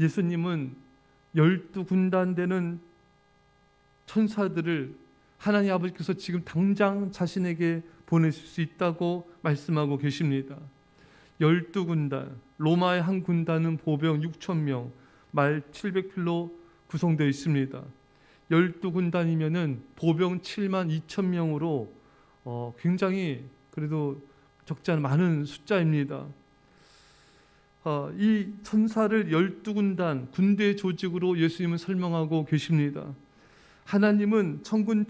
예수님은 12군단 되는 천사들을 하나님 아버지께서 지금 당장 자신에게 보내실 수 있다고 말씀하고 계십니다. 12군단, 로마의 한 군단은 보병 6,000명, 말 700필로 구성되어 있습니다. 12군단이면은 보병 72,000명으로 굉장히 그래도 적지 않은 많은 숫자입니다. 이 천사를 12군단 군대 조직으로 예수님은 설명하고 계십니다. 하나님의 천군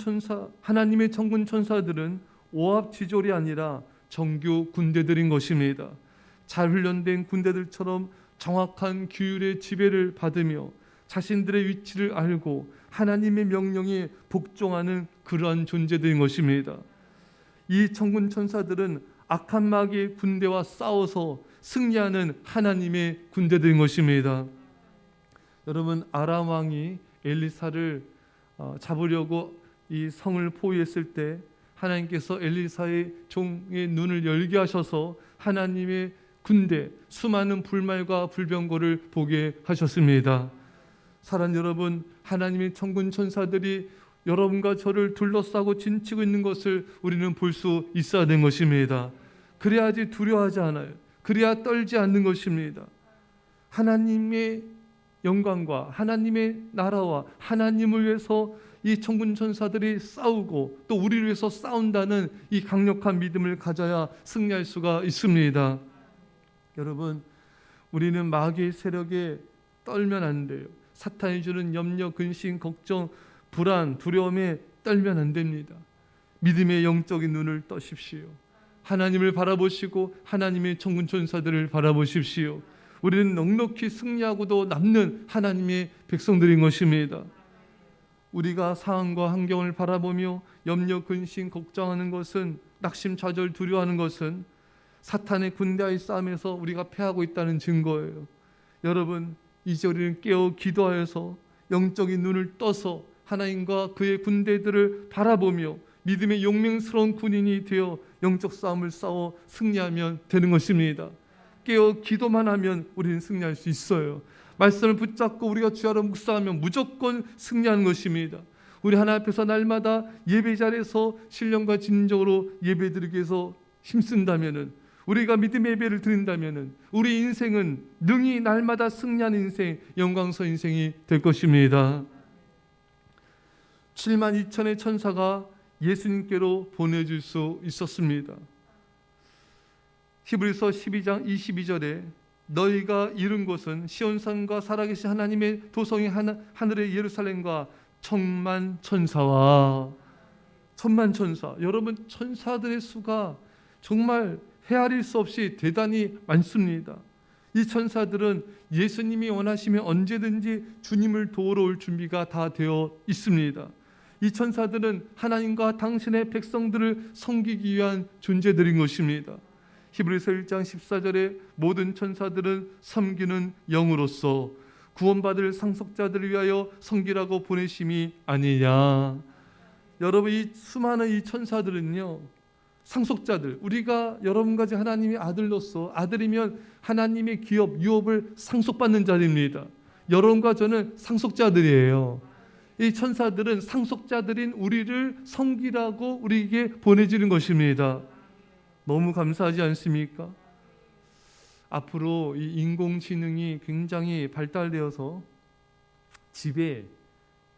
천사들은 오합지졸이 아니라 정규 군대들인 것입니다. 잘 훈련된 군대들처럼 정확한 규율의 지배를 받으며 자신들의 위치를 알고 하나님의 명령에 복종하는 그러한 존재들인 것입니다. 이 천군 천사들은 악한 마귀의 군대와 싸워서 승리하는 하나님의 군대들인 것입니다. 여러분, 아람 왕이 엘리사를 잡으려고 이 성을 포위했을 때 하나님께서 엘리사의 종의 눈을 열게 하셔서 하나님의 군대, 수많은 불말과 불병거를 보게 하셨습니다. 사랑하는 여러분, 하나님의 천군 천사들이 여러분과 저를 둘러싸고 진치고 있는 것을 우리는 볼 수 있어야 되는 것입니다. 그래야지 두려워하지 않아요. 그래야 떨지 않는 것입니다. 하나님의 영광과 하나님의 나라와 하나님을 위해서 이 천군 천사들이 싸우고 또 우리를 위해서 싸운다는 이 강력한 믿음을 가져야 승리할 수가 있습니다. 여러분, 우리는 마귀의 세력에 떨면 안 돼요. 사탄이 주는 염려, 근심, 걱정, 불안, 두려움에 떨면 안 됩니다. 믿음의 영적인 눈을 떠십시오. 하나님을 바라보시고 하나님의 천군 천사들을 바라보십시오. 우리는 넉넉히 승리하고도 남는 하나님의 백성들인 것입니다. 우리가 상황과 환경을 바라보며 염려, 근심, 걱정하는 것은, 낙심, 좌절, 두려워하는 것은 사탄의 군대와의 싸움에서 우리가 패하고 있다는 증거예요. 여러분, 이제 우리는 깨어 기도하여서 영적인 눈을 떠서 하나님과 그의 군대들을 바라보며 믿음의 용맹스러운 군인이 되어 영적 싸움을 싸워 승리하면 되는 것입니다. 깨어 기도만 하면 우리는 승리할 수 있어요. 말씀을 붙잡고 우리가 주 안에 묵상하면 무조건 승리하는 것입니다. 우리 하나님 앞에서 날마다 예배 자리에서 신령과 진정으로 예배드리기 위해서 힘쓴다면은, 우리가 믿음의 예배를 드린다면은 우리 인생은 능히 날마다 승리하는 인생, 영광스러운 인생이 될 것입니다. 72,000의 천사가 예수님께로 보내줄 수 있었습니다. 히브리서 12장 22절에 너희가 이룬 곳은 시온산과 살아계신 하나님의 도성이 하늘의 예루살렘과 천만 천사와 천만 천사. 여러분, 천사들의 수가 정말 헤아릴 수 없이 대단히 많습니다. 이 천사들은 예수님이 원하시면 언제든지 주님을 도우러 올 준비가 다 되어 있습니다. 이 천사들은 하나님과 당신의 백성들을 섬기기 위한 존재들인 것입니다. 히브리서 1장 14절에 모든 천사들은 섬기는 영으로서 구원받을 상속자들을 위하여 섬기라고 보내심이 아니냐. 여러분, 이 수많은 이 천사들은요, 상속자들, 우리가 여러분과 제 하나님의 아들로서, 아들이면 하나님의 기업, 유업을 상속받는 자입니다. 여러분과 저는 상속자들이에요. 이 천사들은 상속자들인 우리를 섬기라고 우리에게 보내주는 것입니다. 너무 감사하지 않습니까? 앞으로 이 인공지능이 굉장히 발달되어서 집에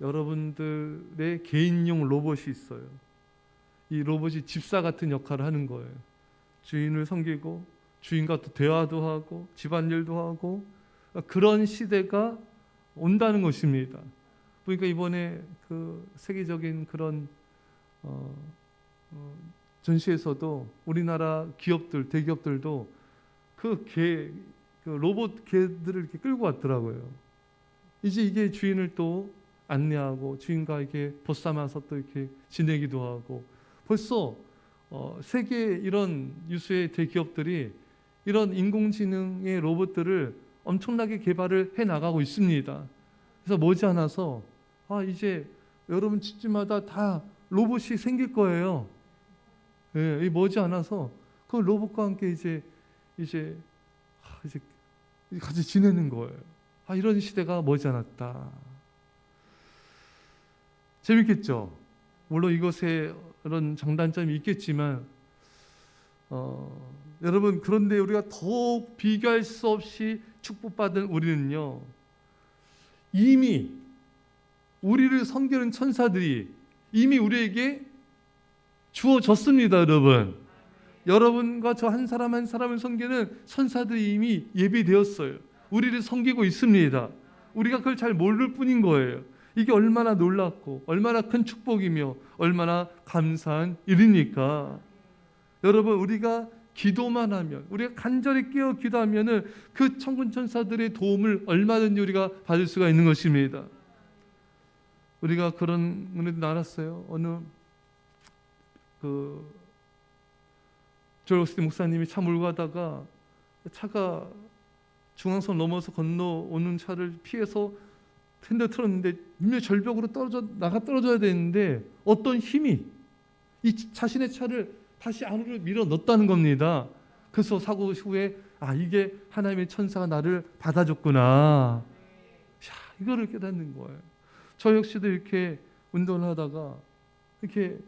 여러분들의 개인용 로봇이 있어요. 이 로봇이 집사 같은 역할을 하는 거예요. 주인을 섬기고 주인과 또 대화도 하고 집안일도 하고, 그런 시대가 온다는 것입니다. 그러니까 이번에 그 세계적인 그런 전시에서도 우리나라 기업들, 대기업들도 그 로봇 개들을 이렇게 끌고 왔더라고요. 이제 이게 주인을 또 안내하고 주인과 이렇게 보쌈해서 또 이렇게 지내기도 하고, 벌써 세계 이런 유수의 대기업들이 이런 인공지능의 로봇들을 엄청나게 개발을 해 나가고 있습니다. 그래서 머지않아서 이제 여러분 집집마다 다 로봇이 생길 거예요. 이 머지않아서 그 로봇과 함께 이제 같이 지내는 거예요. 이런 시대가 머지않았다. 재밌겠죠? 물론 이것에 이런 장단점이 있겠지만 여러분, 그런데 우리가 더욱 비교할 수 없이 축복받은 우리는요, 이미 우리를 섬기는 천사들이 이미 우리에게 주어졌습니다. 여러분과 저 한 사람 한 사람을 섬기는 천사들이 이미 예비되었어요. 우리를 섬기고 있습니다. 우리가 그걸 잘 모를 뿐인 거예요. 이게 얼마나 놀랍고 얼마나 큰 축복이며 얼마나 감사한 일입니까? 여러분, 우리가 기도만 하면, 우리가 간절히 깨어 기도하면은 그 천군 천사들의 도움을 얼마든지 우리가 받을 수가 있는 것입니다. 우리가 그런 은혜도 알았어요. 어느 조엘 오스틴 목사님이 차 몰고 가다가 차가 중앙선 넘어서 건너오는 차를 피해서 핸들 틀었는데 분명히 절벽으로 나가 떨어져야 되는데 어떤 힘이 이 자신의 차를 다시 안으로 밀어 넣었다는 겁니다. 그래서 사고 후에 이게 하나님의 천사가 나를 받아줬구나. 이거를 깨닫는 거예요. 저 역시도 이렇게 운전을 하다가 이렇게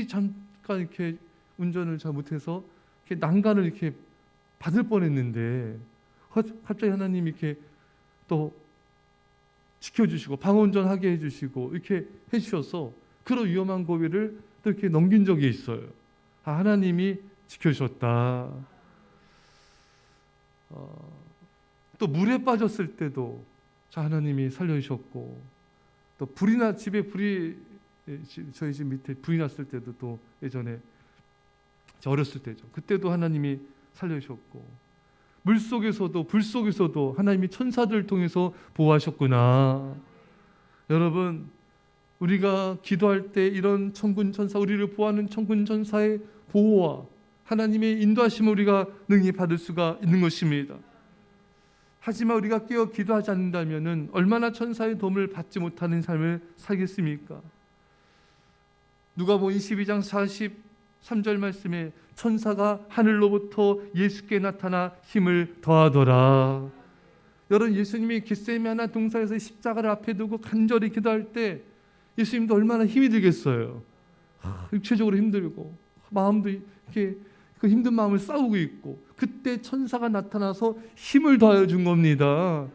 잠깐 이렇게 운전을 잘 못해서 이렇게 난간을 이렇게 받을 뻔했는데 갑자기 하나님이 이렇게 또 지켜주시고 방어운전하게 해주시고 이렇게 해주셔서 그런 위험한 고비를 또 이렇게 넘긴 적이 있어요. 하나님이 지켜주셨다. 또 물에 빠졌을 때도 하나님이 살려주셨고, 또 집에 불이, 저희 집 밑에 불이 났을 때도 또 예전에 어렸을 때죠. 그때도 하나님이 살려주셨고, 물속에서도 불 속에서도 하나님이 천사들을 통해서 보호하셨구나. 여러분, 우리가 기도할 때 이런 천군 천사, 우리를 보호하는 천군 천사의 보호와 하나님의 인도하심을 우리가 능히 받을 수가 있는 것입니다. 하지만 우리가 깨어 기도하지 않는다면 얼마나 천사의 도움을 받지 못하는 삶을 살겠습니까? 누가복음 22장 43절 말씀에 천사가 하늘로부터 예수께 나타나 힘을 더하더라. 여러분, 예수님이 겟세마네 동산에서 십자가를 앞에 두고 간절히 기도할 때 예수님도 얼마나 힘이 들겠어요. 육체적으로 힘들고 마음도 이렇게 그 힘든 마음을 싸우고 있고, 그때 천사가 나타나서 힘을 더하여 준 겁니다.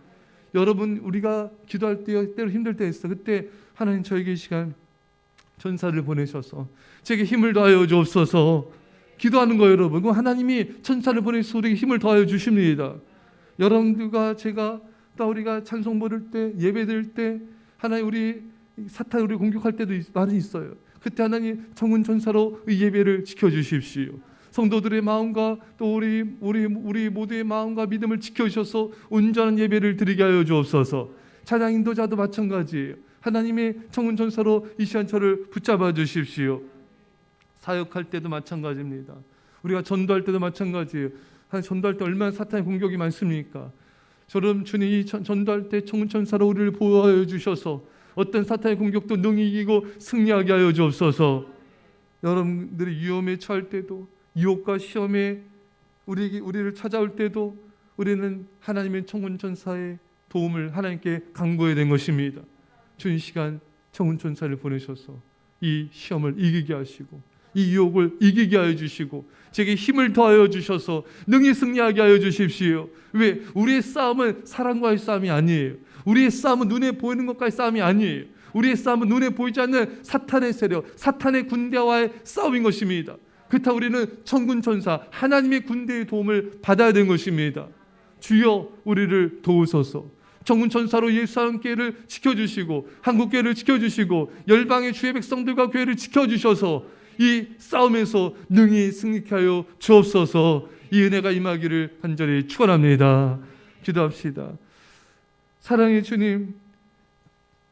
여러분, 우리가 기도할 때 때로 힘들 때 있어. 그때 하나님 저에게 이 시간 천사를 보내셔서 제게 힘을 더하여 주옵소서. 기도하는 거예요, 여러분. 그럼 하나님이 천사를 보내서 우리에게 힘을 더하여 주십니다. 여러분들과 제가 또 우리가 찬송 부를 때, 예배 드릴 때 하나님 우리 사탄 우리 공격할 때도 많이 있어요. 그때 하나님 천군 천사로 이 예배를 지켜주십시오. 성도들의 마음과 또 우리 모두의 마음과 믿음을 지켜주셔서 온전한 예배를 드리게 하여 주옵소서. 찬양 인도자도 마찬가지예요. 하나님의 천군 천사로 이 시간 저를 붙잡아 주십시오. 사역할 때도 마찬가지입니다. 우리가 전도할 때도 마찬가지예요. 전도할 때 얼마나 사탄의 공격이 많습니까? 저는 주님이 전도할 때 천군 천사로 우리를 보호하여 주셔서 어떤 사탄의 공격도 능히 이기고 승리하게 하여 주옵소서. 여러분들이 위험에 처할 때도, 유혹과 시험에 우리를 찾아올 때도 우리는 하나님의 천군 천사의 도움을 하나님께 간구해야 된 것입니다. 주님, 시간 천군 천사를 보내셔서 이 시험을 이기게 하시고 이 유혹을 이기게 하여 주시고 제게 힘을 더하여 주셔서 능히 승리하게 하여 주십시오. 왜? 우리의 싸움은 사람과의 싸움이 아니에요. 우리의 싸움은 눈에 보이는 것과의 싸움이 아니에요. 우리의 싸움은 눈에 보이지 않는 사탄의 세력, 사탄의 군대와의 싸움인 것입니다. 그렇다고 우리는 천군 천사, 하나님의 군대의 도움을 받아야 되는 것입니다. 주여, 우리를 도우소서. 천군 천사로 예루살렘교회를 지켜주시고 한국교회를 지켜주시고 열방의 주의 백성들과 교회를 지켜주셔서 이 싸움에서 능히 승리케 하여 주옵소서. 이 은혜가 임하기를 간절히 축원합니다. 기도합시다. 사랑의 주님,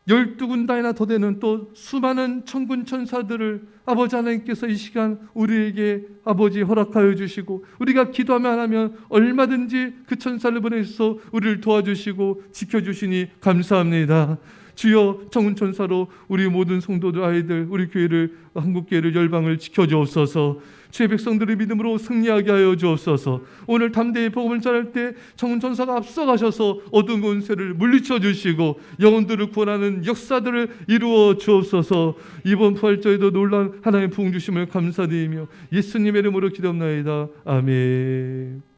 12군단이나 더 되는 또 수많은 천군 천사들을 아버지 하나님께서 이 시간 우리에게 아버지 허락하여 주시고, 우리가 기도하면 하면 얼마든지 그 천사를 보내셔서 우리를 도와주시고 지켜주시니 감사합니다. 주여, 천군 천사로 우리 모든 성도들, 아이들, 우리 교회를, 한국교회를, 열방을 지켜주옵소서. 주의 백성들의 믿음으로 승리하게 하여 주옵소서. 오늘 담대히 복음을 전할 때 정은 전사가 앞서가셔서 어두운 권세를 물리쳐 주시고 영혼들을 구원하는 역사들을 이루어 주옵소서. 이번 부활절에도 놀라운 하나님의 부흥 주심을 감사드리며 예수님의 이름으로 기도합나이다. 아멘.